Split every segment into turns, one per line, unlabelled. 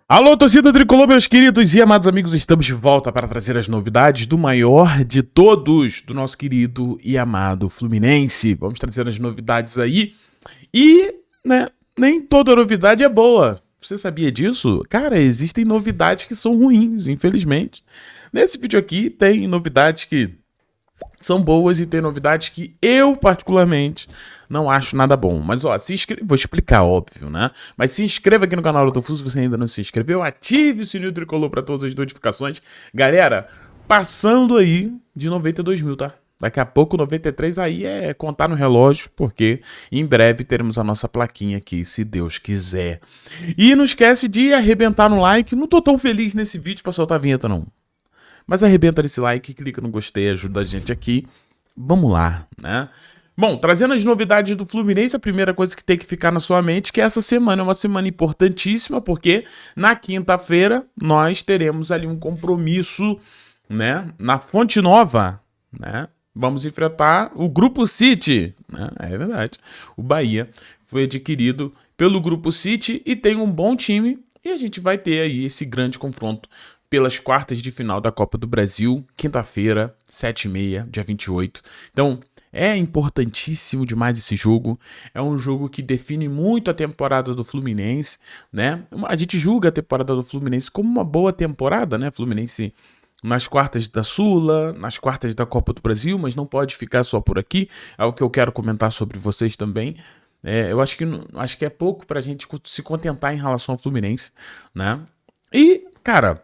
Alô, torcida tricolor, meus queridos e amados amigos, estamos de volta para trazer as novidades do maior de todos, do nosso querido e amado Fluminense. Vamos trazer as novidades aí e, nem toda novidade é boa. Você sabia disso? Cara, existem novidades que são ruins, infelizmente. Nesse vídeo aqui tem novidades que são boas e tem novidades que eu, particularmente, não acho nada bom. Mas, ó, se inscreva... Vou explicar, óbvio, né? Mas se inscreva aqui no canal do Flu se você ainda não se inscreveu. Ative o sininho tricolor para todas as notificações. Galera, passando aí de 92 mil, tá? Daqui a pouco, 93 aí é contar no relógio, porque em breve teremos a nossa plaquinha aqui, se Deus quiser. E não esquece de arrebentar no like. Não tô tão feliz nesse vídeo pra soltar a vinheta, não. Mas arrebenta nesse like, clica no gostei, ajuda a gente aqui. Vamos lá, né? Bom, trazendo as novidades do Fluminense, a primeira coisa que tem que ficar na sua mente é que essa semana é uma semana importantíssima, porque na quinta-feira nós teremos ali um compromisso, né? Na Fonte Nova, né? Vamos enfrentar o Grupo City, né? É verdade. O Bahia foi adquirido pelo Grupo City e tem um bom time e a gente vai ter aí esse grande confronto pelas quartas de final da Copa do Brasil, quinta-feira, 7h30, dia 28. Então, é importantíssimo demais esse jogo. É um jogo que define muito a temporada do Fluminense, né? A gente julga a temporada do Fluminense como uma boa temporada, né? Fluminense nas quartas da Sula, nas quartas da Copa do Brasil, mas não pode ficar só por aqui. É o que eu quero comentar sobre vocês também. Eu acho que é pouco pra gente se contentar em relação ao Fluminense, né? E, cara,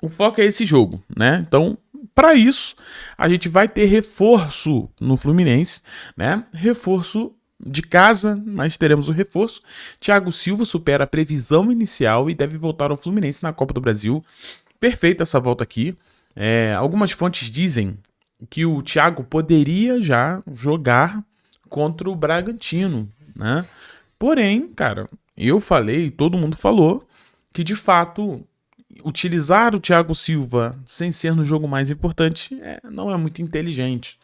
o foco é esse jogo, né? Então, para isso, a gente vai ter reforço no Fluminense, né? Reforço de casa, mas teremos o reforço. Thiago Silva supera a previsão inicial e deve voltar ao Fluminense na Copa do Brasil. Perfeita essa volta aqui. Algumas fontes dizem que o Thiago poderia já jogar contra o Bragantino, né? Porém, cara, eu falei, todo mundo falou, que de fato utilizar o Thiago Silva sem ser no jogo mais importante não é muito inteligente.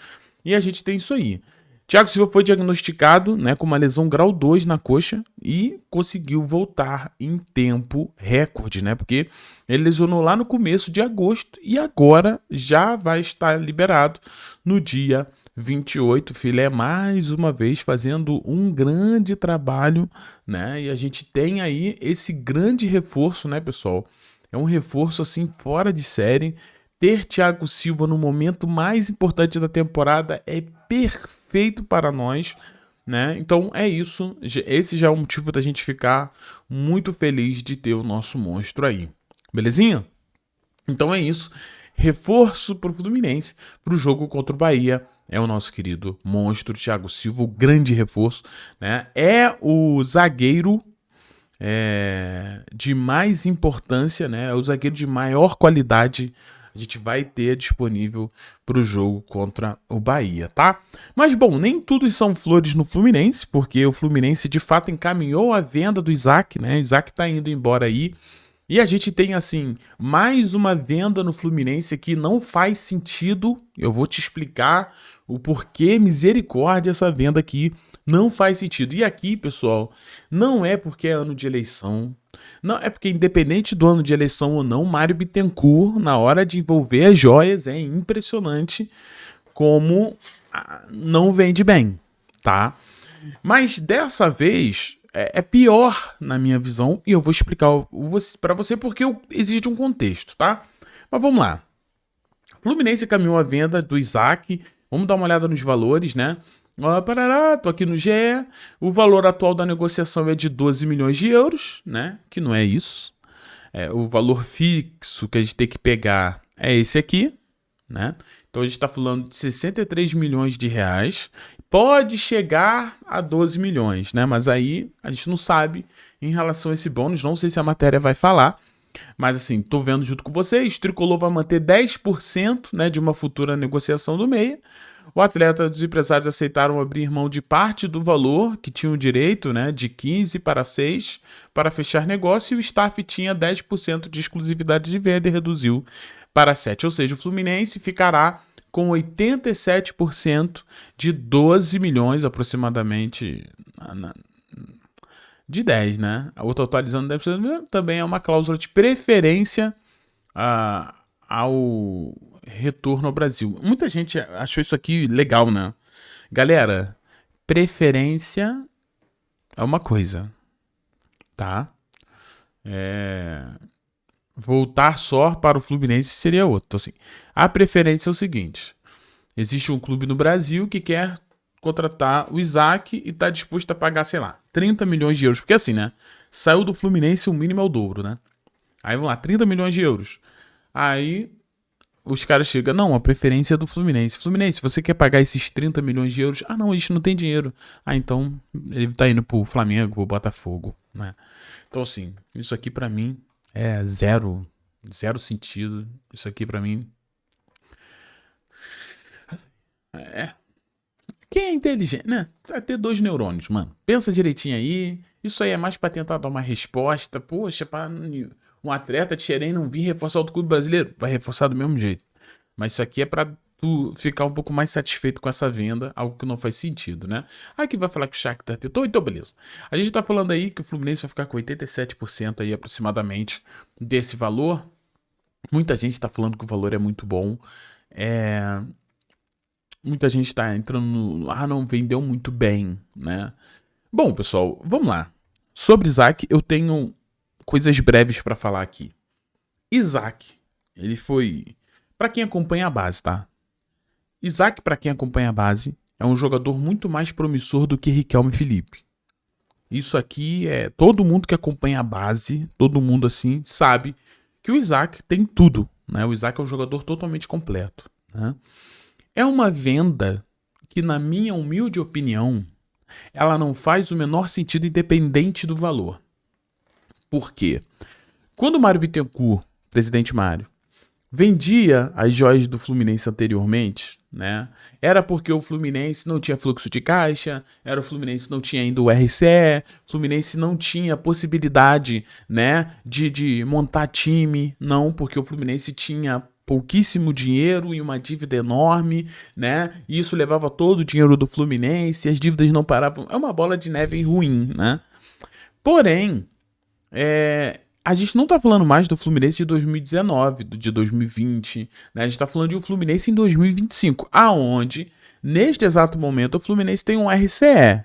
E a gente tem isso aí. Thiago Silva foi diagnosticado, né, com uma lesão grau 2 na coxa e conseguiu voltar em tempo recorde, né? Porque ele lesionou lá no começo de agosto e agora já vai estar liberado no dia 28. Filé mais uma vez fazendo um grande trabalho, né? E a gente tem aí esse grande reforço, né, pessoal? É um reforço assim fora de série. Ter Thiago Silva no momento mais importante da temporada é perfeito para nós, né? Então é isso. Esse já é um motivo da gente ficar muito feliz de ter o nosso monstro aí. Belezinha? Então é isso. Reforço para o Fluminense para o jogo contra o Bahia. É o nosso querido monstro Thiago Silva, o grande reforço, né? É o zagueiro de mais importância, né? É o zagueiro de maior qualidade a gente vai ter disponível para o jogo contra o Bahia, tá? Mas, bom, nem tudo são flores no Fluminense, porque o Fluminense, de fato, encaminhou a venda do Isaac, né? Isaac tá indo embora aí. E a gente tem, assim, mais uma venda no Fluminense que não faz sentido. Eu vou te explicar o porquê, misericórdia, essa venda aqui não faz sentido. E aqui, pessoal, não é porque é ano de eleição. Não, é porque independente do ano de eleição ou não, Mário Bittencourt, na hora de envolver as joias, é impressionante como não vende bem, tá? Mas dessa vez é pior na minha visão e eu vou explicar para você porque existe um contexto, tá? Mas vamos lá. Fluminense caminhou a venda do Isaac. Vamos dar uma olhada nos valores, né? Tô aqui no GE. O valor atual da negociação é de 12 milhões de euros, né? Que não é isso. O valor fixo que a gente tem que pegar é esse aqui, né? Então a gente está falando de 63 milhões de reais. Pode chegar a 12 milhões, né? Mas aí a gente não sabe em relação a esse bônus. Não sei se a matéria vai falar. Mas assim, tô vendo junto com vocês. Tricolor vai manter 10%, né, de uma futura negociação do meia. O atleta dos empresários aceitaram abrir mão de parte do valor que tinham direito, né, de 15 para 6 para fechar negócio, e o staff tinha 10% de exclusividade de venda e reduziu para 7. Ou seja, o Fluminense ficará com 87% de 12 milhões aproximadamente de 10, né? A outra atualizando 10% também é uma cláusula de preferência ao retorno ao Brasil. Muita gente achou isso aqui legal, né? Galera, preferência é uma coisa, tá? Voltar só para o Fluminense seria outro. Então, assim, a preferência é o seguinte: existe um clube no Brasil que quer contratar o Isaac e está disposto a pagar, sei lá, 30 milhões de euros. Porque assim, né? Saiu do Fluminense, o mínimo é o dobro, né? Aí vamos lá, 30 milhões de euros. Aí os caras chegam, não, a preferência é do Fluminense. Fluminense, você quer pagar esses 30 milhões de euros? Ah, não, a gente não tem dinheiro. Ah, então ele tá indo pro Flamengo, pro Botafogo, né? Então, assim, isso aqui pra mim é zero sentido. Isso aqui pra mim quem é inteligente, né? Vai ter 2 neurônios, mano. Pensa direitinho aí. Isso aí é mais pra tentar dar uma resposta. Poxa, pra um atleta de Xerém não vir reforçar o clube brasileiro. Vai reforçar do mesmo jeito. Mas isso aqui é pra tu ficar um pouco mais satisfeito com essa venda, algo que não faz sentido, né? Aqui vai falar que o Shakhtar tentou, então beleza. A gente tá falando aí que o Fluminense vai ficar com 87% aí aproximadamente desse valor. Muita gente tá falando que o valor é muito bom. Muita gente tá entrando no... Ah, não, vendeu muito bem, né? Bom, pessoal, vamos lá. Sobre Isaac, eu tenho coisas breves pra falar aqui. Isaac, ele foi... Pra quem acompanha a base, tá? Isaac, pra quem acompanha a base, é um jogador muito mais promissor do que Riquelme e Felipe. Isso aqui é... Todo mundo que acompanha a base, todo mundo assim, sabe que o Isaac tem tudo, né? O Isaac é um jogador totalmente completo, né? É uma venda que, na minha humilde opinião, ela não faz o menor sentido independente do valor. Por quê? Quando o Mário Bittencourt, presidente Mário, vendia as joias do Fluminense anteriormente, né? Era porque o Fluminense não tinha fluxo de caixa, era o Fluminense não tinha ainda o RCE, o Fluminense não tinha possibilidade, né, de montar time, não, porque o Fluminense tinha pouquíssimo dinheiro e uma dívida enorme, né? E isso levava todo o dinheiro do Fluminense, as dívidas não paravam. É uma bola de neve ruim, né? Porém, a gente não tá falando mais do Fluminense de 2019, de 2020, né? A gente tá falando de um Fluminense em 2025, aonde, neste exato momento, o Fluminense tem um RCE.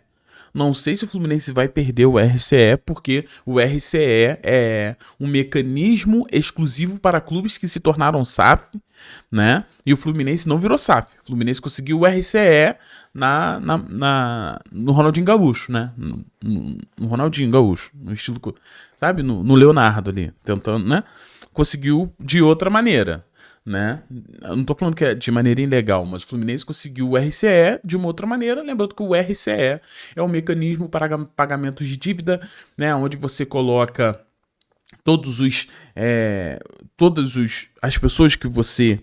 Não sei se o Fluminense vai perder o RCE, porque o RCE é um mecanismo exclusivo para clubes que se tornaram SAF, né? E o Fluminense não virou SAF. O Fluminense conseguiu o RCE no Ronaldinho Gaúcho, né? No Ronaldinho Gaúcho, no estilo, sabe? No Leonardo ali, tentando, né? Conseguiu de outra maneira, né? Eu não tô falando que é de maneira ilegal, mas o Fluminense conseguiu o RCE de uma outra maneira, lembrando que o RCE é um mecanismo para pagamentos de dívida, né? Onde você coloca todas as pessoas que você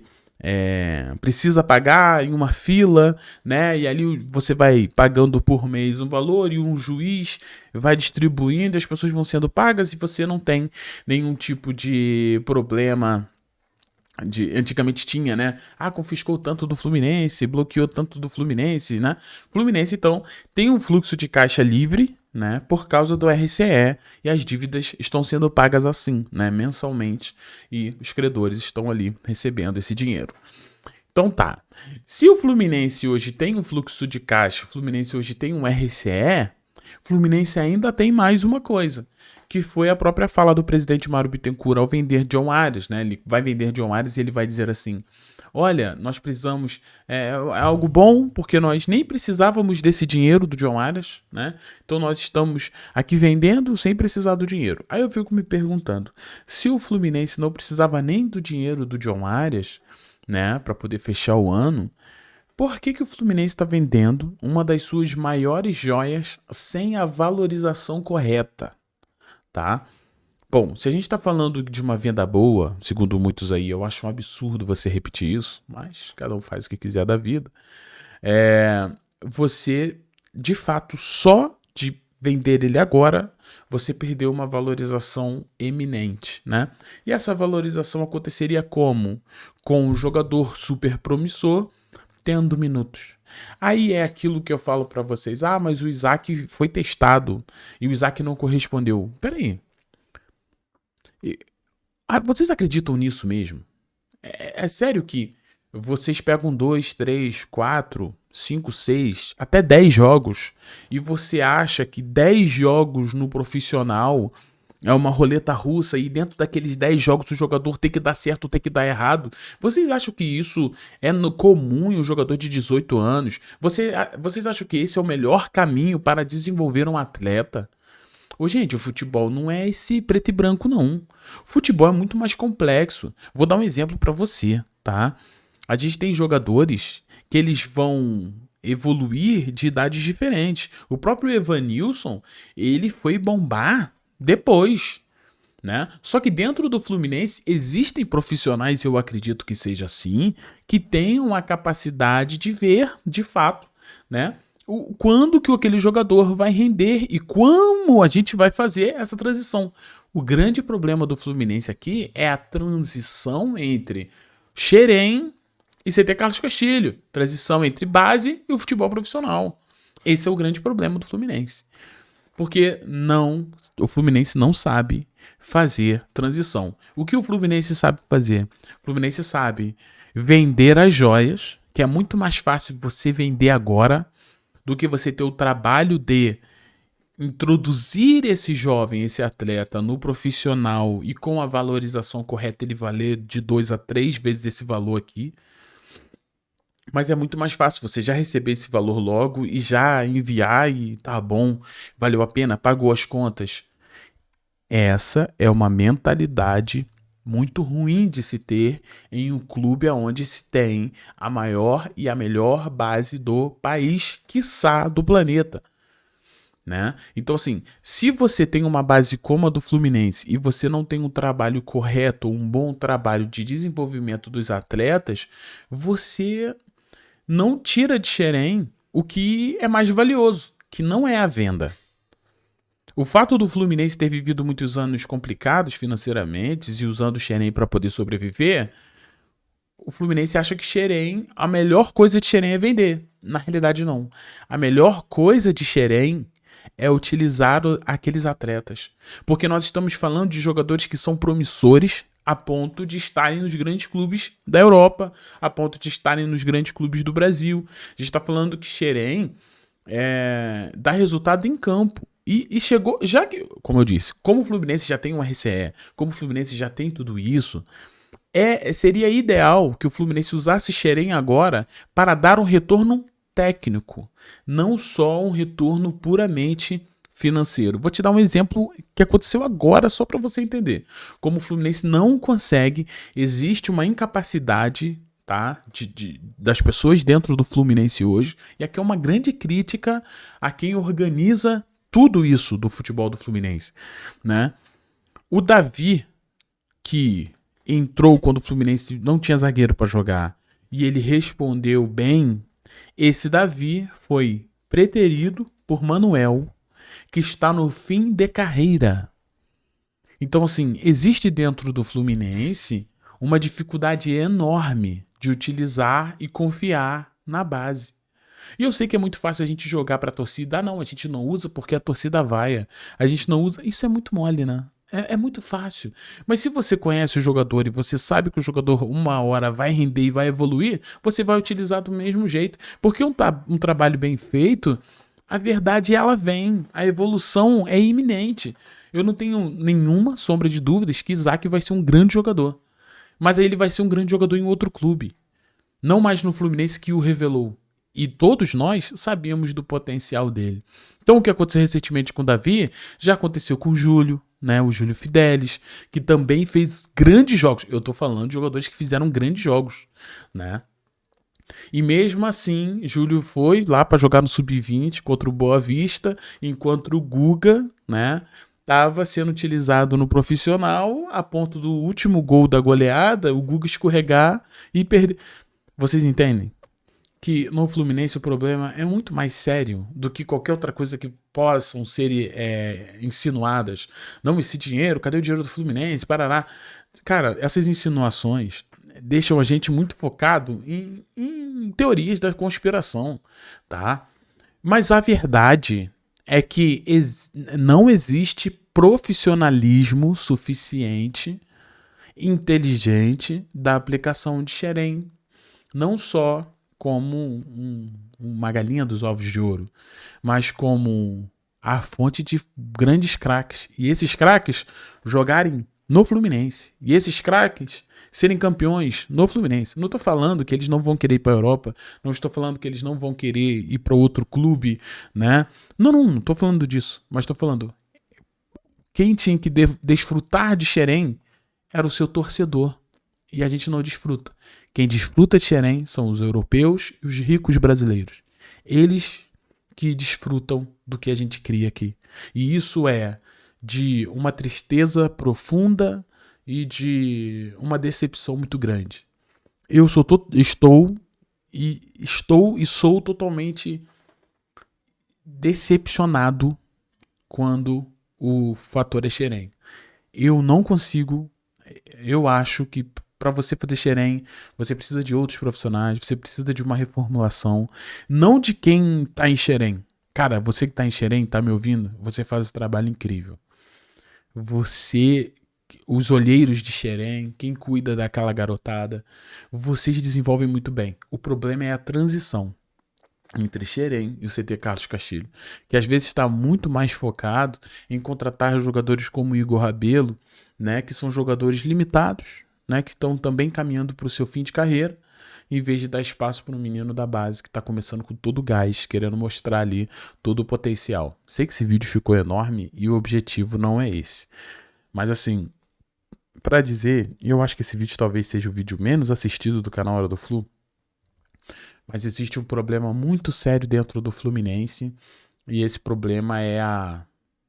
precisa pagar em uma fila, né? E ali você vai pagando por mês um valor e um juiz vai distribuindo, as pessoas vão sendo pagas e você não tem nenhum tipo de problema. Antigamente tinha, né? Ah, confiscou tanto do Fluminense, bloqueou tanto do Fluminense, né? Fluminense, então, tem um fluxo de caixa livre, né? Por causa do RCE e as dívidas estão sendo pagas assim, né? Mensalmente e os credores estão ali recebendo esse dinheiro. Então tá. Se o Fluminense hoje tem um fluxo de caixa, o Fluminense hoje tem um RCE, o Fluminense ainda tem mais uma coisa, que foi a própria fala do presidente Mário Bittencourt ao vender John Arias, né? Ele vai vender John Arias e ele vai dizer assim: olha, nós precisamos, é algo bom, porque nós nem precisávamos desse dinheiro do John Arias, né? Então nós estamos aqui vendendo sem precisar do dinheiro. Aí eu fico me perguntando, se o Fluminense não precisava nem do dinheiro do John Arias, né, para poder fechar o ano, por que o Fluminense está vendendo uma das suas maiores joias sem a valorização correta, tá? Bom, se a gente está falando de uma venda boa, segundo muitos aí, eu acho um absurdo você repetir isso, mas cada um faz o que quiser da vida. Você, de fato, só de vender ele agora, você perdeu uma valorização eminente, né? E essa valorização aconteceria como? Com um jogador super promissor tendo minutos. Aí é aquilo que eu falo pra vocês. Ah, mas o Isaac foi testado e o Isaac não correspondeu. Peraí. Vocês acreditam nisso mesmo? É sério que vocês pegam 2, 3, 4, 5, 6, até 10 jogos e você acha que 10 jogos no profissional é uma roleta russa e dentro daqueles 10 jogos o jogador tem que dar certo ou tem que dar errado? Vocês acham que isso é comum em um jogador de 18 anos? Vocês acham que esse é o melhor caminho para desenvolver um atleta? Ô, gente, o futebol não é esse preto e branco, não. O futebol é muito mais complexo. Vou dar um exemplo pra você, tá? A gente tem jogadores que eles vão evoluir de idades diferentes. O próprio Evanilson, ele foi bombar depois, né? Só que dentro do Fluminense existem profissionais, eu acredito que seja assim, que tenham a capacidade de ver, de fato, né? Quando que aquele jogador vai render e como a gente vai fazer essa transição. O grande problema do Fluminense aqui é a transição entre Xerém e CT Carlos Castilho. Transição entre base e o futebol profissional. Esse é o grande problema do Fluminense. Porque o Fluminense não sabe fazer transição. O que o Fluminense sabe fazer? O Fluminense sabe vender as joias, que é muito mais fácil você vender agora do que você ter o trabalho de introduzir esse jovem, esse atleta no profissional e com a valorização correta ele valer de 2 a 3 vezes esse valor aqui. Mas é muito mais fácil você já receber esse valor logo e já enviar e tá bom, valeu a pena, pagou as contas. Essa é uma mentalidade muito ruim de se ter em um clube onde se tem a maior e a melhor base do país, quiçá do planeta, né? Então, assim, se você tem uma base como a do Fluminense e você não tem um trabalho correto, um bom trabalho de desenvolvimento dos atletas, você não tira de Xerém o que é mais valioso, que não é a venda. O fato do Fluminense ter vivido muitos anos complicados financeiramente e usando o Xerém para poder sobreviver, o Fluminense acha que Xerém, a melhor coisa de Xerém é vender. Na realidade, não. A melhor coisa de Xerém é utilizar aqueles atletas. Porque nós estamos falando de jogadores que são promissores a ponto de estarem nos grandes clubes da Europa, a ponto de estarem nos grandes clubes do Brasil. A gente está falando que Xerém dá resultado em campo. E chegou, já que, como eu disse, como o Fluminense já tem um RCE, como o Fluminense já tem tudo isso, seria ideal que o Fluminense usasse Xerém agora para dar um retorno técnico, não só um retorno puramente financeiro. Vou te dar um exemplo que aconteceu agora só para você entender. Como o Fluminense não consegue, existe uma incapacidade, tá, das pessoas dentro do Fluminense hoje, e aqui é uma grande crítica a quem organiza tudo isso do futebol do Fluminense, né? O Davi, que entrou quando o Fluminense não tinha zagueiro para jogar e ele respondeu bem, esse Davi foi preterido por Manuel, que está no fim de carreira. Então, assim, existe dentro do Fluminense uma dificuldade enorme de utilizar e confiar na base. E eu sei que é muito fácil a gente jogar pra torcida. Ah, não, a gente não usa porque a torcida vaia. A gente não usa. Isso é muito mole, né? É muito fácil. Mas se você conhece o jogador e você sabe que o jogador uma hora vai render e vai evoluir, você vai utilizar do mesmo jeito. Porque um trabalho bem feito, a verdade ela vem. A evolução é iminente. Eu não tenho nenhuma sombra de dúvidas que Isaac vai ser um grande jogador. Mas aí ele vai ser um grande jogador em outro clube. Não mais no Fluminense que o revelou. E todos nós sabíamos do potencial dele. Então o que aconteceu recentemente com o Davi, já aconteceu com o Júlio, né? O Júlio Fidelis, que também fez grandes jogos. Eu tô falando de jogadores que fizeram grandes jogos, né? E mesmo assim, Júlio foi lá para jogar no Sub-20 contra o Boa Vista, enquanto o Guga, né, estava sendo utilizado no profissional a ponto do último gol da goleada, o Guga escorregar e perder. Vocês entendem? Que no Fluminense o problema é muito mais sério do que qualquer outra coisa que possam ser insinuadas. Não, esse dinheiro, cadê o dinheiro do Fluminense? Parará. Cara, essas insinuações deixam a gente muito focado em teorias da conspiração, tá? Mas a verdade é que não existe profissionalismo suficiente, inteligente da aplicação de xerém, não só como uma galinha dos ovos de ouro, mas como a fonte de grandes craques. E esses craques jogarem no Fluminense. E esses craques serem campeões no Fluminense. Não estou falando que eles não vão querer ir para a Europa, não estou falando que eles não vão querer ir para outro clube, né? Não estou falando disso, mas estou falando quem tinha que desfrutar de xerém era o seu torcedor. E a gente não desfruta. Quem desfruta de xerém são os europeus e os ricos brasileiros. Eles que desfrutam do que a gente cria aqui. E isso é de uma tristeza profunda e de uma decepção muito grande. Eu estou e sou totalmente decepcionado quando o fator é xerém. Eu não consigo. Eu acho que para você fazer xerém, você precisa de outros profissionais, você precisa de uma reformulação, não de quem tá em xerém. Cara, você que tá em xerém, tá me ouvindo? Você faz esse trabalho incrível. Os olheiros de xerém, quem cuida daquela garotada, vocês desenvolvem muito bem. O problema é a transição entre xerém e o CT Carlos Castilho, que às vezes está muito mais focado em contratar jogadores como Igor Rabelo, né, que são jogadores limitados, né, que estão também caminhando para o seu fim de carreira, em vez de dar espaço para um menino da base que está começando com todo o gás, querendo mostrar ali todo o potencial. Sei que esse vídeo ficou enorme e o objetivo não é esse. Mas assim, para dizer, eu acho que esse vídeo talvez seja o vídeo menos assistido do canal Hora do Flu, mas existe um problema muito sério dentro do Fluminense e esse problema é a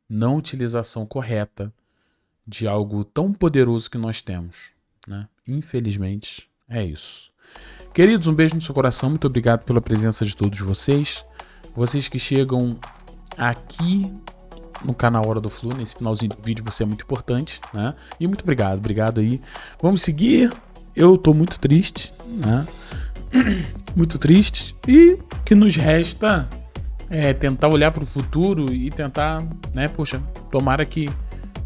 não utilização correta de algo tão poderoso que nós temos, né? Infelizmente, é isso. Queridos, um beijo no seu coração, muito obrigado pela presença de todos vocês. Vocês que chegam aqui no canal Hora do Flu, nesse finalzinho do vídeo, você é muito importante, né? E muito obrigado aí. Vamos seguir. Eu tô muito triste, né? Muito triste. E o que nos resta é tentar olhar para o futuro e tentar, né? Poxa, tomara que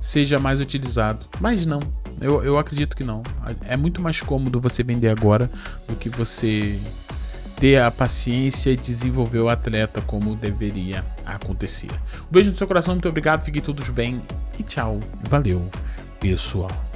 seja mais utilizado. Mas não, eu acredito que não. É muito mais cômodo você vender agora do que você ter a paciência e desenvolver o atleta como deveria acontecer. Um beijo no seu coração, muito obrigado, fiquem todos bem e tchau. Valeu, pessoal.